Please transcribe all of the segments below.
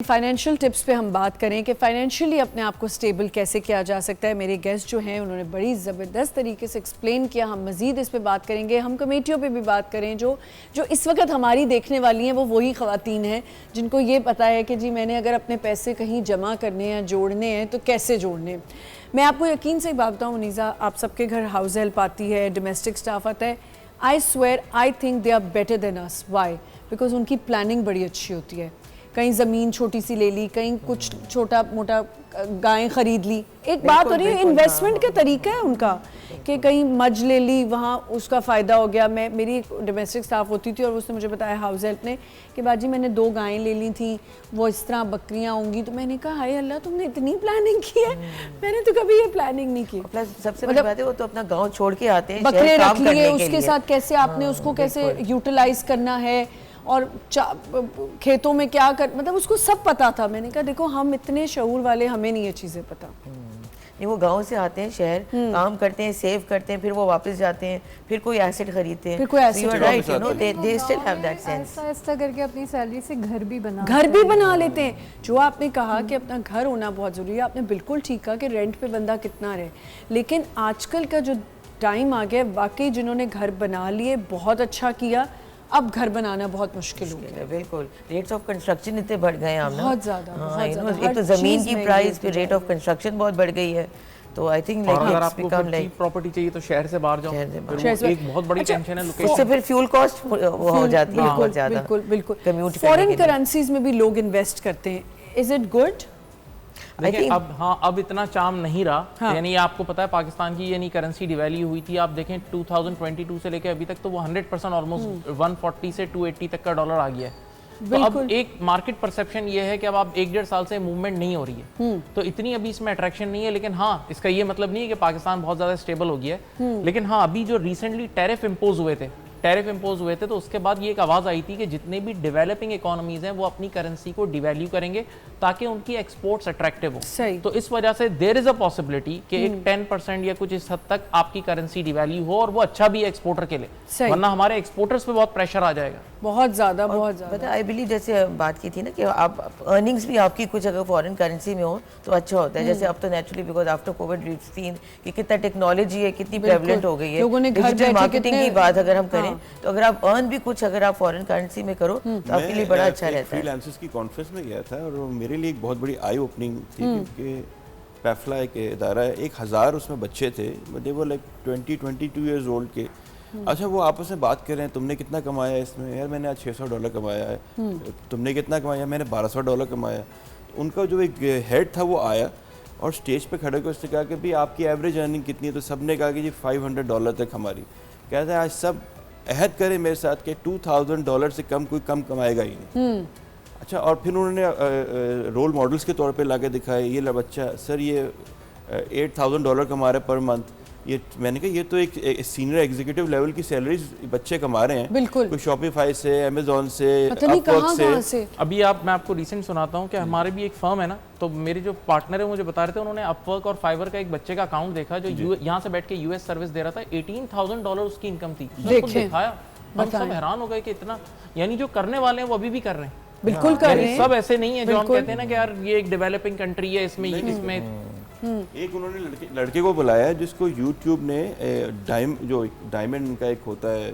Financial tips पे हम बात करें कि फाइनेंशियली अपने आप को स्टेबल कैसे किया जा सकता है। मेरे गेस्ट जो हैं उन्होंने बड़ी ज़बरदस्त तरीके से एक्सप्लेन किया। हम मज़ीद इस पे बात करेंगे, हम कमेटियों पे भी बात करें जो इस वक्त हमारी देखने वाली हैं। वो वही ख़वातीन हैं जिनको ये पता है कि जी मैंने अगर अपने पैसे कहीं जमा करने हैं, जोड़ने हैं तो कैसे जोड़ने हैं। मैं आपको यकीन से बात बताऊँ मुनीज़ा, आप सबके घर हाउस हेल्प आती है, डोमेस्टिक स्टाफ आता है। I swear I think they are better than us. Why? Because उनकी प्लानिंग बड़ी अच्छी होती है। कहीं ज़मीन छोटी सी ले ली, कहीं कुछ छोटा मोटा गायें ख़रीद ली। एक बात हो रही है इन्वेस्टमेंट का तरीका है उनका कि कहीं मज ले ली, वहाँ उसका फ़ायदा हो गया। मेरी एक डोमेस्टिक स्टाफ होती थी और उसने मुझे बताया हाउस हेल्प ने कि बाजी मैंने 2 गायें ले ली थी, वो इस तरह बकरियाँ होंगी। तो मैंने कहा हाय अल्लाह तुमने इतनी प्लानिंग की है, मैंने तो कभी ये प्लानिंग नहीं की। सबसे बड़ी बात है वो तो अपना गाँव छोड़ के आते हैं, बकरे रख लिए, उसके साथ कैसे आपने उसको कैसे यूटिलाइज करना है और खेतों में क्या कर, मतलब उसको सब पता था। मैंने कहा देखो हम इतने शऊर वाले, हमें नहीं ये चीज़ें पता। नहीं, वो गांव से आते हैं शहर, काम करते हैं, सेव करते हैं, फिर वो वापस जाते हैं, फिर कोई एसेट खरीदते हैं, फिर कोई asset, right, you know, they still have that sense. ऐसा करके अपनी सैलरी से घर भी बना लेते हैं। जो आपने कहा कि अपना घर होना बहुत ज़रूरी है, आपने बिल्कुल ठीक कहा कि रेंट पे बंदा कितना रहे। लेकिन आजकल का जो टाइम आ गया, वाकई जिन्होंने घर बना लिए बहुत अच्छा किया, अब घर बनाना बहुत मुश्किल हो गया। बिल्कुल, रेट्स ऑफ कंस्ट्रक्शन इतने बढ़ गए हैं, बहुत ज़्यादा। एक तो ज़मीन की प्राइस, फिर रेट ऑफ कंस्ट्रक्शन बहुत बढ़ गई है। तो आई थिंक लाइक अगर आपको चीप प्रॉपर्टी चाहिए तो शहर से बाहर जाओ, एक बहुत बड़ी टेंशन है लोकेशन। उससे फिर फ्यूल कॉस्ट हो जाती है बहुत ज़्यादा। बिल्कुल। फॉरेन करेंसीज में भी लोग इन्वेस्ट करते हैं, इज इट गुड? देखिए अब इतना चाम नहीं रहा। यानी आपको पता है पाकिस्तान की यानी करेंसी डिवैल्यू हुई थी, आप देखें 2022 से लेकर अभी तक तो वो 100% ऑलमोस्ट 140 से 280 तक का डॉलर आ गया है। तो अब एक मार्केट परसेप्शन ये है कि अब आप 1-1.5 साल से मूवमेंट नहीं हो रही है, तो इतनी अभी इसमें अट्रैक्शन नहीं है। लेकिन हाँ, इसका ये मतलब नहीं है कि पाकिस्तान बहुत ज्यादा स्टेबल हो गया है। लेकिन हाँ, अभी जो रिसेंटली टैरिफ इम्पोज हुए थे तो उसके बाद ये एक आवाज आई थी कि जितने भी डेवलपिंग इकोनॉमीज हैं वो अपनी करेंसी को डिवैल्यू करेंगे ताकि उनकी एक्सपोर्ट्स अट्रैक्टिव हो। तो इस वजह से देयर इज अ पॉसिबिलिटी कि एक 10% या कुछ इस हद तक आपकी करेंसी डिवैल्यू हो, और वो अच्छा भी है एक्सपोर्टर के लिए, वरना हमारे एक्सपोर्टर्स पे बहुत प्रेशर आ जाएगा। बहुत ज्यादा। पता आई बिलीव, जैसे बात की थी ना कि आप अर्निंग्स भी आपकी कुछ अगर फॉरेन करेंसी में हो तो अच्छा होता है। जैसे अब तो naturally because after Covid we've seen कि कितना टेक्नोलॉजी है, कितनी प्रेवलेंट हो गई है, डिजिटल मार्केटिंग की बात अगर हम करें तो अगर आप अर्न भी कुछ अगर आप फॉरेन करेंसी में करो तो आपके लिए बड़ा अच्छा रहता है। फ्रीलांसर्स की कॉन्फ्रेंस में गया था और मेरे लिए एक बहुत बड़ी आई ओपनिंग थी, क्योंकि पैफला एक इदारा है, 1000 उसमें बच्चे थे, दे वर लाइक 20-22 ईयर्स ओल्ड के। अच्छा, वो आपस में बात कर रहे हैं, तुमने कितना कमाया इसमें? यार मैंने आज $600 कमाया है। तुमने कितना कमाया? मैंने $1200 कमाया। उनका जो एक हेड था वो आया और स्टेज पे खड़े होकर उसने कहा कि भाई आपकी एवरेज अर्निंग कितनी है? तो सब ने कहा कि जी $500 तक हमारी। कहते हैं आज सब अहद करे मेरे साथ कि $2000 से कम कोई कम कमाएगा ही नहीं। अच्छा, और फिर उन्होंने रोल मॉडल्स के तौर पे लाके दिखाए। ये बच्चा सर ये $8000 कमा रहे पर मंथ। ये मैंने कहा ये तो एक सीनियर एग्जीक्यूटिव लेवल की सैलरीज बच्चे कमा रहे हैं। बिल्कुल। कोई शॉपिफाई से, अमेजोन से, अपवर्क से। अभी मैं आपको रिसेंट सुनाता हूँ कि हमारे भी एक फर्म है ना, तो मेरे जो पार्टनर है मुझे बता रहे थे, उन्होंने अपवर्क और फाइवर का एक बच्चे का अकाउंट देखा जो यहाँ से बैठ के यूएस सर्विस दे रहा था। $18,000 उसकी इनकम थी। दिखाया, हम सब हैरान हो गए कि इतना, यानी जो करने वाले हैं वो अभी भी कर रहे हैं। बिल्कुल कर रहे हैं। सब ऐसे नहीं है जो हम कहते हैं ना कि यार ये एक डेवलपिंग कंट्री है, इसमें एक उन्होंने लड़के को बुलाया जिसको यूट्यूब ने डायमंड का एक होता है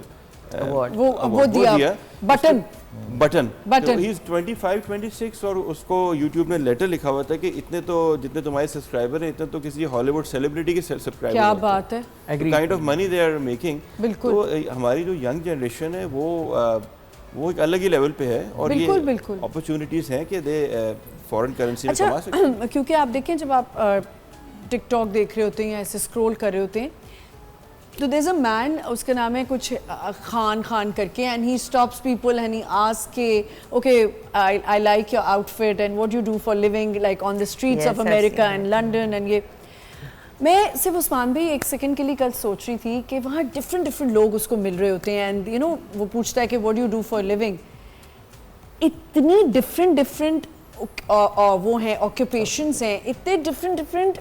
वो दिया बटन। ही इज 25-26 और उसको यूट्यूब ने लेटर लिखा हुआ था कि इतने तो जितने तुम्हारे सब्सक्राइबर हैं इतने तो किसी हॉलीवुड सेलिब्रिटी के सब्सक्राइबर। क्या बात है, kind of money they are making. तो हमारी जो यंग जनरेशन है वो एक अलग ही लेवल पे है और ये अपॉर्चुनिटीज हैं कि दे फॉरेन करेंसी में कमा सकते हैं। क्योंकि आप देखें जब आप टिकटॉक देख रहे होते हैं या ऐसे स्क्रॉल कर रहे होते हैं तो देयर इज अ मैन, उसका नाम है कुछ खान करके, and he stops people and he ask के okay I like your outfit and what you do for living like on the streets of America and London. And ये मैं सिर्फ उस्मान भाई एक सेकंड के लिए कल सोच रही थी कि वहाँ डिफरेंट लोग उसको मिल रहे होते हैं एंड यू नो वो पूछता है कि what you do for living. इतनी डिफरेंट वो हैं ऑक्यूपेशंस हैं, इतने डिफरेंट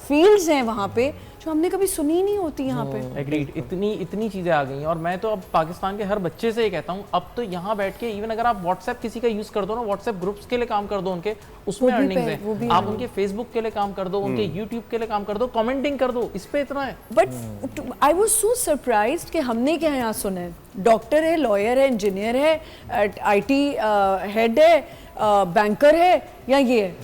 फील्ड्स हैं वहाँ पे जो हमने कभी सुनी नहीं होती यहाँ पे। एग्रीड, इतनी चीजें आ गई हैं। और मैं तो अब पाकिस्तान के हर बच्चे से ये कहता हूँ, अब तो यहाँ बैठ के इवन अगर आप व्हाट्सएप किसी का यूज कर दो ना, व्हाट्सएप ग्रुप्स के लिए काम कर दो उनके, उसमें अर्निंग्स है। आप उनके फेसबुक के लिए काम कर दो, उनके यूट्यूब के लिए काम कर दो, कमेंटिंग कर दो, इस पे इतना है। But I was so surprised कि हमने क्या यहाँ सुना है, डॉक्टर है, लॉयर है, इंजीनियर है, IT हेड है, बैंकर है या ये है।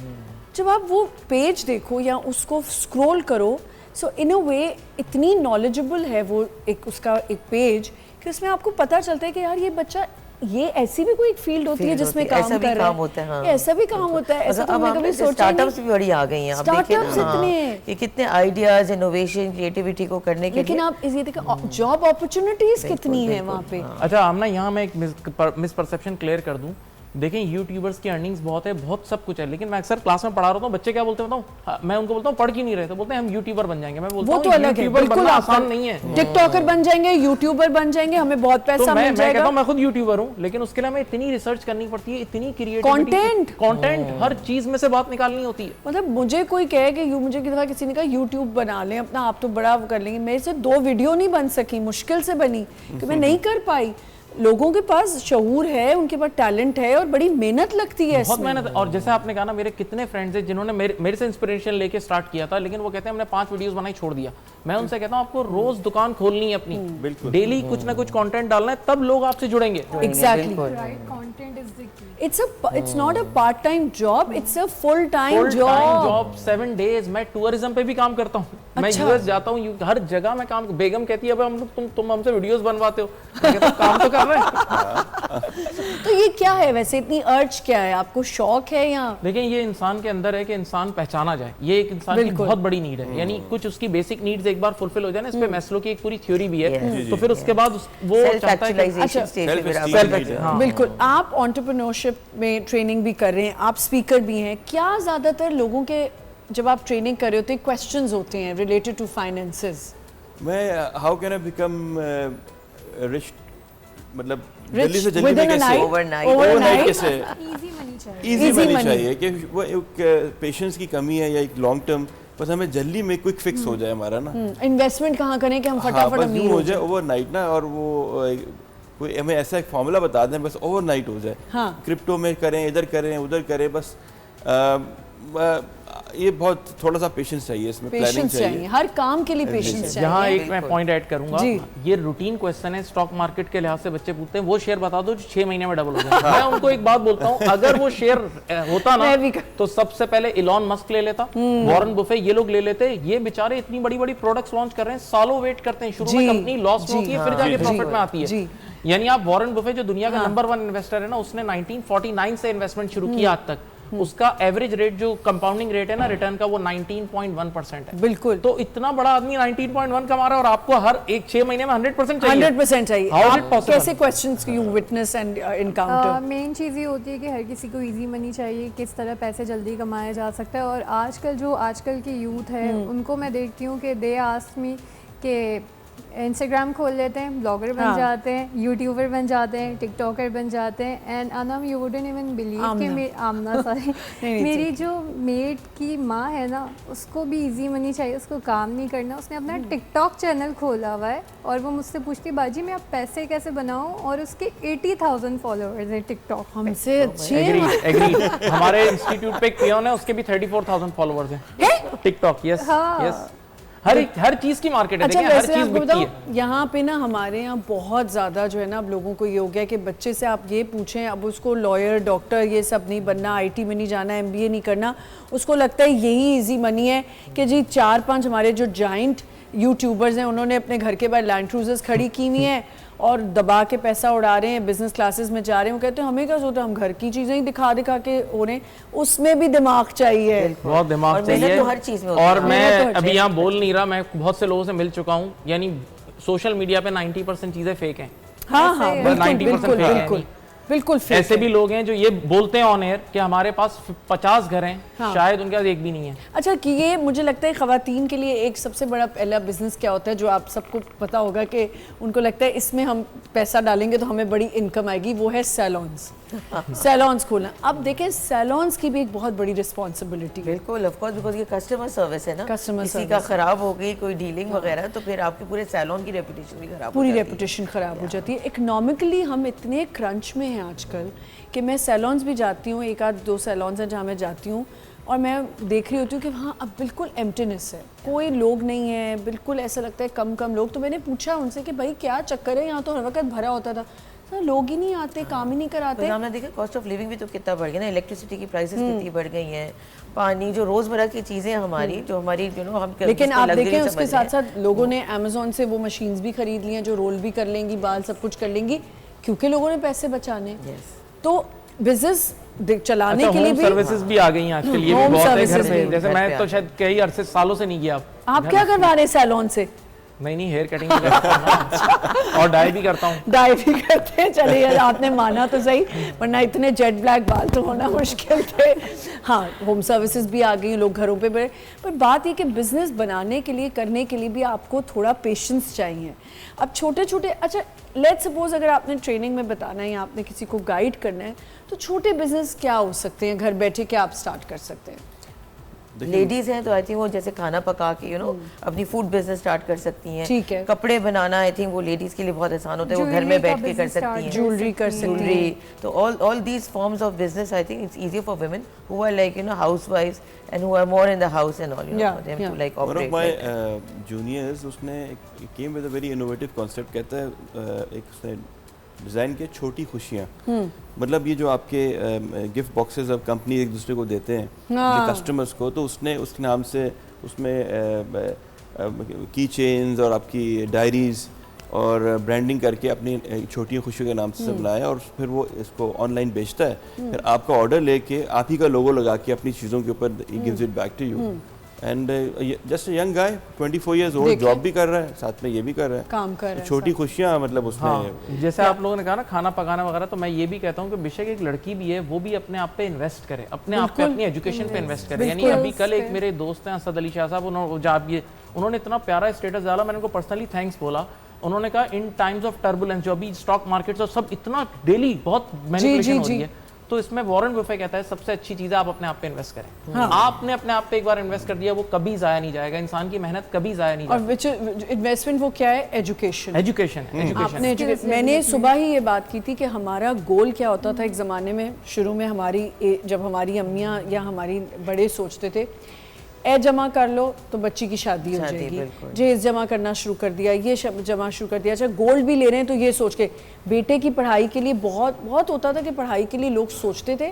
जब आप वो पेज देखो या उसको स्क्रॉल करो, सो इन अ वे इतनी नॉलेजेबल है वो एक उसका एक पेज कि उसमें आपको पता चलता है कि यार ये बच्चा, ये ऐसी भी कोई एक फील्ड होती है जिसमें काम कर रहा है, ऐसा भी काम होता है। ऐसा तो हमने कभी सोचा नहीं। स्टार्टअप्स भी बड़ी आ गई हैं, आप देखिए ना, इतने हैं कि कितने आइडियाज, इनोवेशन, क्रिएटिविटी को करने के लिए। लेकिन आप इसी देखो जॉब अपॉर्चुनिटीज कितनी है वहाँ पे। अच्छा आमना, यहाँ मैं एक मिसपरसेप्शन क्लियर कर दूं। देखें, यूट्यूबर्स की अर्निंग्स बहुत है, बहुत सब कुछ है, लेकिन मैं अक्सर क्लास में पढ़ा रहा हूँ, बच्चे क्या बोलते हैं बताऊँ, मैं उनको बोलता हूँ पढ़ क्यों नहीं रहे, तो बोलते हैं हम यूट्यूबर बन जाएंगे। मैं बोलता हूँ वो तो अलग है, बिल्कुल आसान नहीं है। टिकटॉकर बन जाएंगे, यूट्यूबर बन जाएंगे, हमें बहुत पैसा मिल जाएगा। मैं कहता हूँ मैं खुद यूट्यूबर हूँ, लेकिन उसके लिए हमें इतनी रिसर्च करनी पड़ती है, इतनी क्रिएटिविटी, कंटेंट हर चीज में से बात निकालनी होती है। मतलब मुझे कोई कहे कि मुझे किसी ने कहा यूट्यूब बना लें अपना, आप तो बड़ा कर लेंगे, मेरे से 2 वीडियो नहीं बन सकी, मुश्किल से बनी कि मैं नहीं कर पाई। लोगों के पास शऊर है, उनके पास टैलेंट है और बड़ी मेहनत लगती है, बहुत मेहनत। और जैसे आपने कहा ना, मेरे कितने फ्रेंड्स हैं जिन्होंने मेरे से इंस्पिरेशन लेके स्टार्ट किया था, लेकिन वो कहते हैं हमने 5 वीडियोस बनाई छोड़ दिया। मैं उनसे कहता हूँ आपको रोज दुकान खोलनी है अपनी, डेली कुछ ना कुछ कंटेंट डालना है, तब लोग आपसे जुड़ेंगे। Exactly, content is the key. It's not a part time job, it's a full time job. 7 days. मैं टूरिज्म पे भी काम करता हूँ, मैं यूएस जाता हूँ, हर जगह मैं काम। बेगम कहती है अब तुम हमसे वीडियोस बनवाते हो, मैं कहता हूँ काम तो कर रहे हैं। तो ये क्या है वैसे, इतनी अर्ज क्या है, आपको शौक है या? देखिए, ये इंसान के अंदर है कि इंसान पहचाना जाए, ये एक इंसान की बहुत बड़ी नीड है। यानी कुछ उसकी बेसिक नीड्स एक बार फुलफिल हो जाए ना, इस पे मैस्लो की एक पूरी थ्योरी भी है, तो फिर उसके बाद वो चाहता है कि बिल्कुल। आप एंटरप्रेन्योरशिप में ट्रेनिंग भी कर रहे हैं, आप स्पीकर भी हैं, क्या ज्यादातर लोगों के जब आप ट्रेनिंग कर रहे होते हैं क्वेश्चंस होते हैं रिलेटेड टू फाइनेंसेस? मैं how can I become rich, मतलब जल्दी से जल्दी में कैसे, ओवरनाइट कैसे, इजी मनी चाहिए कि वो एक पेशेंस की कमी है या एक लॉन्ग टर्म, बस हमें जल्दी में क्विक फिक्स हो जाए हमारा ना, इन्वेस्टमेंट कहाँ करें कि हम फटाफट अमीर हो जाए ओवरनाइट ना, और वो कोई हमें ऐसा एक फॉर्मूला बता दें बस ओवरनाइट हो जाए। क्रिप्टो में करें, इधर करें, उधर करें, बस ये बहुत थोड़ा सा पेशेंस चाहिए, इसमें प्लानिंग चाहिए, हर काम के लिए पेशेंस चाहिए। यहाँ एक मैं पॉइंट ऐड करूंगा, ये रूटीन क्वेश्चन है, स्टॉक मार्केट के लिहाज से बच्चे पूछते हैं वो शेयर बता दो जो 6 महीने में डबल हो जाए। मैं उनको एक बात बोलता हूँ, अगर वो शेयर होता ना तो सबसे पहले इलॉन मस्क ले लेता, वॉरेन बुफे, ये लोग ले लेते। ये बेचारे इतनी बड़ी बड़ी प्रोडक्ट्स लॉन्च कर रहे हैं, सालों वेट करते हैं, शुरू में कंपनी लॉस में होती है, फिर जाके प्रॉफिट में आती है। यानी आप वॉरेन बुफे जो दुनिया का नंबर 1 इन्वेस्टर है ना, उसने 1949 से इन्वेस्टमेंट शुरू किया आज तक, उसका एवरेज रेट जो कंपाउंडिंग रेट है ना रिटर्न का, वो 19.1% है। बिल्कुल। तो इतना बड़ा आदमी 19.1 कमा रहा है और आपको हर 6 महीने में 100% चाहिए। 100% चाहिए। How is it possible? कैसे questions you witness and encounter? मेन चीज़ ये होती है कि हर किसी को इजी मनी चाहिए, किस तरह पैसे जल्दी कमाया जा सकता है। और आजकल की यूथ है, उनको मैं देखती हूँ कि दे आस्क मी कि इंस्टाग्राम खोल लेते हैं, ब्लॉगर बन जाते हैं, यूट्यूबर बन जाते हैं, टिकटॉकर बन जाते हैं। And Anam you wouldn't even believe कि आमना सॉरी मेरी जो मेट की माँ है ना, उसको भी इजी मनी चाहिए, उसको काम नहीं करना, उसने अपना टिकटॉक चैनल खोला हुआ है और वो मुझसे पूछती बाजी मैं आप पैसे कैसे बनाऊँ, और उसके 80,000 फॉलोअर्स है टिकटॉक। हमसे अच्छी एग्रीड। हमारे इंस्टीट्यूट पे एक पियोन है, उसके भी 34,000 फॉलोअर्स हैं टिकटॉक। यस यस, हर चीज की मार्केट है। अच्छा, हर चीज बिकती है। यहाँ पे ना हमारे यहाँ बहुत ज़्यादा जो है ना, अब लोगों को ये हो गया कि बच्चे से आप ये पूछें, अब उसको लॉयर, डॉक्टर ये सब नहीं बनना, IT में नहीं जाना, MBA नहीं करना, उसको लगता है यही इजी मनी है कि जी 4-5 हमारे जो जाइंट यूट्यूबर्स हैं उन्होंने अपने घर के बाहर लैंड क्रूजर्स खड़ी की हुई हैं और दबा के पैसा उड़ा रहे हैं, बिजनेस क्लासेस में जा रहे हैं। वो कहते हैं हमें क्या सोचता है, हम घर की चीजें ही दिखा के हो रहे हैं, उसमें भी दिमाग चाहिए, बहुत दिमाग चाहिए। तो हर चीज में और मैं अभी यहाँ बोल नहीं रहा, मैं बहुत से लोगों से मिल चुका हूँ, यानी सोशल मीडिया पे 90% चीजें फेक हैं। हाँ, 90% फेक है। बिल्कुल fit ऐसे है। भी लोग हैं जो ये बोलते हैं ऑन एयर कि हमारे पास 50 घर हैं, हाँ। शायद उनके पास एक भी नहीं है। अच्छा कि ये मुझे लगता है ख़वातीन के लिए एक सबसे बड़ा पहला बिजनेस क्या होता है जो आप सबको पता होगा कि उनको लगता है इसमें हम पैसा डालेंगे तो हमें बड़ी इनकम आएगी, वो है सैलॉन्स। सैलॉन्स खोलना। अब देखें सैलॉन्स की भी एक बहुत बड़ी रिस्पॉन्सिबिलिटी है। बिल्कुल ऑफ कोर्स, बिकॉज ये कस्टमर सर्विस है ना, Customer किसी service का है। खराब हो गई कोई डीलिंग वगैरह तो फिर आपके पूरे सैलून की रेपुटेशन भी खराब पूरी हो जाती है। रेपुटेशन ख़राब हो जाती है। इकोनॉमिकली हम इतने क्रंच में हैं आजकल कि मैं सैलॉन्स भी जाती हूँ, एक आध दो सैलॉन्स हैं जहाँ मैं जाती हूँ और मैं देख रही होती हूँ कि वहाँ अब बिल्कुल एम्प्टीनेस है, कोई लोग नहीं है, बिल्कुल ऐसा लगता है कम कम लोग। तो मैंने पूछा उनसे कि भाई क्या चक्कर है, यहाँ तो हर वक्त भरा होता था। सर लोग ही नहीं आते, काम ही नहीं कराते। हमने देखा कॉस्ट ऑफ लिविंग भी तो कितना बढ़ गया ना, इलेक्ट्रिसिटी की प्राइसेस कितनी बढ़ गई हैं, पानी जो रोजमर्रा की चीजें हमारी जो हमारी हम लेकिन आप luxury देखें समझ उसके रहे साथ हैं। साथ लोगों ने अमेज़ॉन से वो मशीन्स भी खरीद ली हैं जो रोल भी कर लेंगी, बाल सब कुछ कर लेंगी, क्योंकि लोगों ने पैसे बचाने। तो बिजनेस चलाने अच्छा, के लिए होम भी सर्विसेस भी आ गई हैं आजकल, ये भी Home बहुत है घर services में। भी जैसे घर मैं पे तो आ शायद कई अरसे सालों से नहीं गया अब। आप क्या करवा रहे हैं सैलून से? नहीं हेयर कटिंग भी करता हूँ ना, और डाई भी करता हूँ। डाई भी करते हैं, चलिए यार आपने माना तो सही, वरना इतने जेट ब्लैक बाल तो होना मुश्किल थे। हाँ होम सर्विसेज भी आ गई, लोग घरों पे बैठे। पर बात ये कि बिजनेस बनाने के लिए, करने के लिए भी आपको थोड़ा पेशेंस चाहिए। अब छोटे छोटे, अच्छा लेट्स सपोज अगर आपने ट्रेनिंग में बताना है या आपने किसी को गाइड करना है तो छोटे बिजनेस क्या हो सकते हैं, घर बैठे क्या आप स्टार्ट कर सकते हैं? लेडीज हैं तो आई थिंक वो जैसे खाना पका के अपनी फूड बिजनेस स्टार्ट कर सकती हैं। ठीक है। कपड़े बनाना आई थिंक वो लेडीज के लिए बहुत आसान होता है, वो घर Jewelry में का बैठ के कर business सकती start हैं। ज्वेलरी कर सकती हैं। Jewelry, तो all these forms of business I think it's easier for women who are like housewives and who are more in the house and all Yeah, for them yeah. to like One of operate my like that. juniors उसने came with a very innovative concept, कहता है एक उसने design किया छोटी खुशियाँ। मतलब ये जो आपके गिफ्ट बॉक्सेस अब कंपनी एक दूसरे को देते हैं अपने कस्टमर्स को, तो उसने उसके नाम से उसमें की चेन्स और आपकी डायरीज और ब्रांडिंग करके अपनी छोटी खुशियों के नाम से सब बनाया और फिर वो इसको ऑनलाइन बेचता है। फिर आपका ऑर्डर लेके आप ही का लोगो लगा के अपनी चीज़ों के ऊपर gives it back to you. And just a young guy 24 years old, job भी कर रहा है, साथ में ये भी कर रहा है, काम कर रहा है, छोटी खुशियाँ मतलब उसमें। हाँ, जैसे आप लोगों ने कहा ना खाना पकाना वगैरह, तो मैं ये भी कहता हूँ कि बेशक एक लड़की भी है वो भी अपने आप पे इन्वेस्ट करे, अपने आप पे, अपनी एजुकेशन पे इन्वेस्ट करे। यानी अभी कल एक मेरे दोस्त हैं असद अली शाह साहब, उन्होंने इतना प्यारा स्टेटस डाला, मैंने उनको पर्सनली थैंक्स बोला। उन्होंने कहा इन टाइम्स ऑफ टर्बुलेंस, जो अभी स्टॉक मार्केट्स और सब इतना डेली बहुत मैनिपुलेशन हो रही है, तो इसमें वॉरेन बफे कहता है सबसे अच्छी चीज है आप अपने आप पे इन्वेस्ट करें। हाँ। आपने अपने आप पे एक बार इन्वेस्ट कर दिया वो कभी जाया नहीं जाएगा, इंसान की मेहनत कभी जाया नहीं जाएगी। और इन्वेस्टमेंट वो क्या है? एजुकेशन। एजुकेशन है, एजुकेशन। मैंने सुबह ही ये बात की थी कि हमारा गोल क्या होता था एक ज़माने में, शुरू में जब हमारी अम्मियाँ या हमारी बड़े सोचते थे ए जमा कर लो तो बच्ची की शादी हो जाएगी, जेज जमा करना शुरू कर दिया, ये जमा शुरू कर दिया। अच्छा गोल्ड भी ले रहे हैं तो ये सोच के बेटे की पढ़ाई के लिए बहुत होता था कि पढ़ाई के लिए लोग सोचते थे।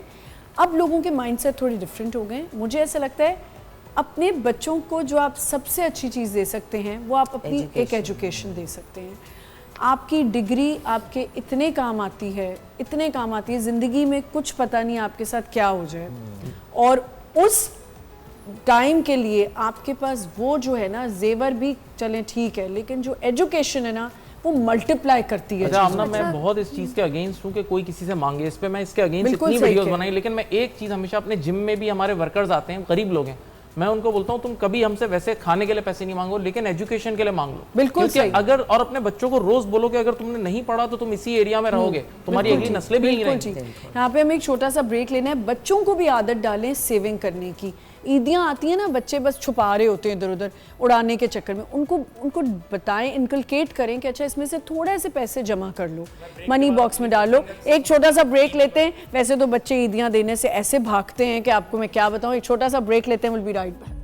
अब लोगों के माइंडसेट थोड़े डिफरेंट हो गए। मुझे ऐसा लगता है अपने बच्चों को जो आप सबसे अच्छी चीज़ दे सकते हैं वो आप अपनी एक एजुकेशन दे सकते हैं। आपकी डिग्री आपके इतने काम आती है, इतने काम आती है, ज़िंदगी में कुछ पता नहीं आपके साथ क्या हो जाए, और उस टाइम के लिए आपके पास वो जो है ना जेवर भी चलें ठीक है, लेकिन जो एजुकेशन है ना वो मल्टीप्लाई करती है। अच्छा आमना, मैं बहुत इस चीज़ के अगेंस्ट हूँ कि कोई किसी से मांगे, इस पे मैं इसके अगेंस्ट इतनी वीडियोस बनाई, लेकिन मैं एक चीज़ हमेशा अपने जिम में भी हमारे वर्कर्स आते हैं, गरीब लोग हैं, मैं उनको बोलता हूँ तुम कभी हमसे वैसे खाने के लिए पैसे नहीं मांगो, लेकिन एजुकेशन के लिए मांग लो। बिल्कुल सही। अगर और अपने बच्चों को रोज बोलो कि अगर तुमने नहीं पढ़ा तो तुम इसी एरिया में रहोगे, तुम्हारी अगली नस्लें भी नहीं रहेंगी। यहाँ पे हमें एक छोटा सा ब्रेक लेना है। बच्चों को भी आदत डालें सेविंग करने की। ईदियाँ आती हैं ना, बच्चे बस छुपा रहे होते हैं इधर उधर उड़ाने के चक्कर में, उनको बताएं, इनकलकेट करें कि अच्छा इसमें से थोड़े से पैसे जमा कर लो, मनी बॉक्स में डालो। एक छोटा सा ब्रेक लेते हैं। वैसे तो बच्चे ईदियाँ देने से ऐसे भागते हैं कि आपको मैं क्या बताऊँ। एक छोटा सा ब्रेक लेते हैं, विल बी राइट बैक।